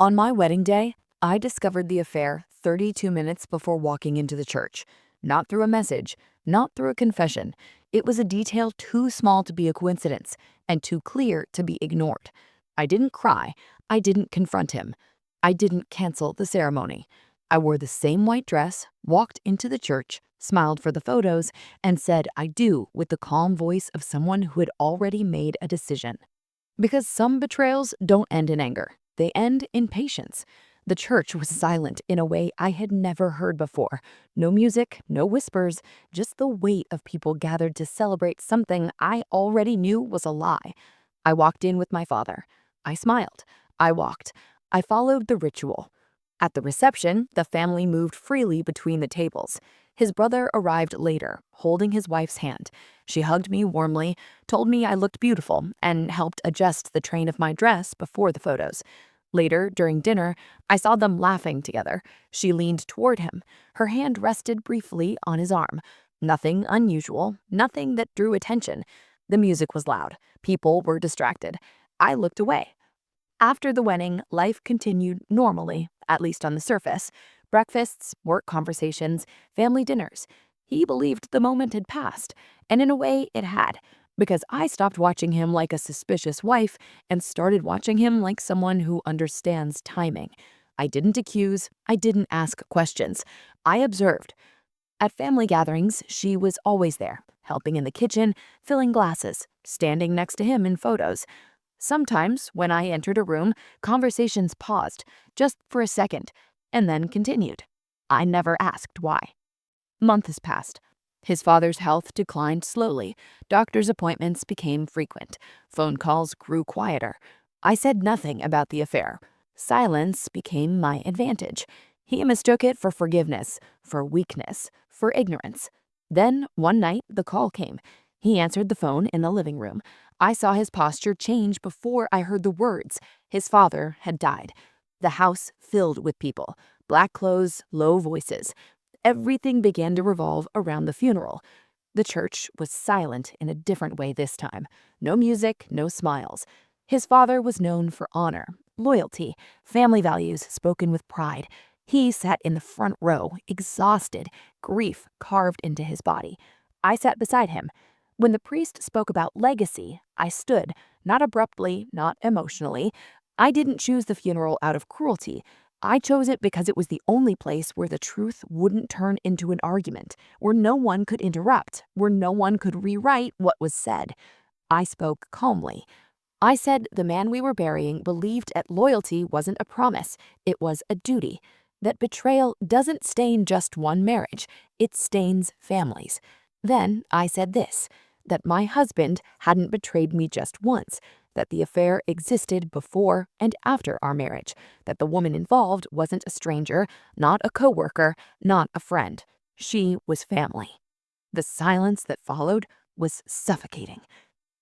On my wedding day, I discovered the affair 32 minutes before walking into the church. Not through a message, not through a confession. It was a detail too small to be a coincidence and too clear to be ignored. I didn't cry. I didn't confront him. I didn't cancel the ceremony. I wore the same white dress, walked into the church, smiled for the photos, and said I do with the calm voice of someone who had already made a decision. Because some betrayals don't end in anger, they end in patience. The church was silent in a way I had never heard before. No music, no whispers, just the weight of people gathered to celebrate something I already knew was a lie. I walked in with my father. I smiled. I walked. I followed the ritual. At the reception, the family moved freely between the tables. His brother arrived later, holding his wife's hand. She hugged me warmly, told me I looked beautiful, and helped adjust the train of my dress before the photos. Later, during dinner, I saw them laughing together. She leaned toward him. Her hand rested briefly on his arm. Nothing unusual, nothing that drew attention. The music was loud. People were distracted. I looked away. After the wedding, life continued normally, at least on the surface. Breakfasts, work conversations, family dinners. He believed the moment had passed, and in a way it had, because I stopped watching him like a suspicious wife and started watching him like someone who understands timing. I didn't accuse, I didn't ask questions. I observed. At family gatherings, she was always there, helping in the kitchen, filling glasses, standing next to him in photos. Sometimes, when I entered a room, conversations paused, just for a second, and then continued. I never asked why. Months passed. His father's health declined slowly. Doctor's appointments became frequent. Phone calls grew quieter. I said nothing about the affair. Silence became my advantage. He mistook it for forgiveness, for weakness, for ignorance. Then, one night, the call came. He answered the phone in the living room. I saw his posture change before I heard the words. His father had died. The house filled with people. Black clothes, low voices. Everything began to revolve around the funeral. The church was silent in a different way this time. No music, no smiles. His father was known for honor, loyalty, family values spoken with pride. He sat in the front row, exhausted, grief carved into his body. I sat beside him. When the priest spoke about legacy, I stood, not abruptly, not emotionally. I didn't choose the funeral out of cruelty. I chose it because it was the only place where the truth wouldn't turn into an argument, where no one could interrupt, where no one could rewrite what was said. I spoke calmly. I said the man we were burying believed that loyalty wasn't a promise, it was a duty. That betrayal doesn't stain just one marriage, it stains families. Then I said this, that my husband hadn't betrayed me just once, that the affair existed before and after our marriage, that the woman involved wasn't a stranger, not a coworker, not a friend. She was family. The silence that followed was suffocating.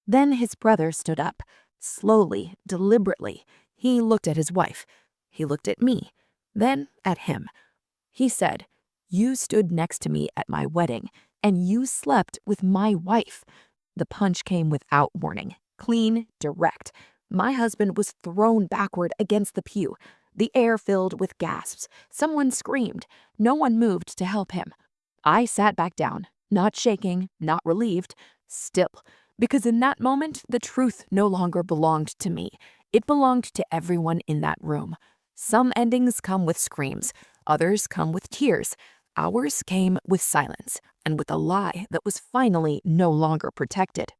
Then his brother stood up, slowly, deliberately. He looked at his wife. He looked at me, then at him. He said, "You stood next to me at my wedding, and you slept with my wife." The punch came without warning, clean, direct. My husband was thrown backward against the pew. The air filled with gasps. Someone screamed. No one moved to help him. I sat back down, not shaking, not relieved, still, because in that moment, the truth no longer belonged to me. It belonged to everyone in that room. Some endings come with screams, others come with tears. Ours came with silence, and with a lie that was finally no longer protected.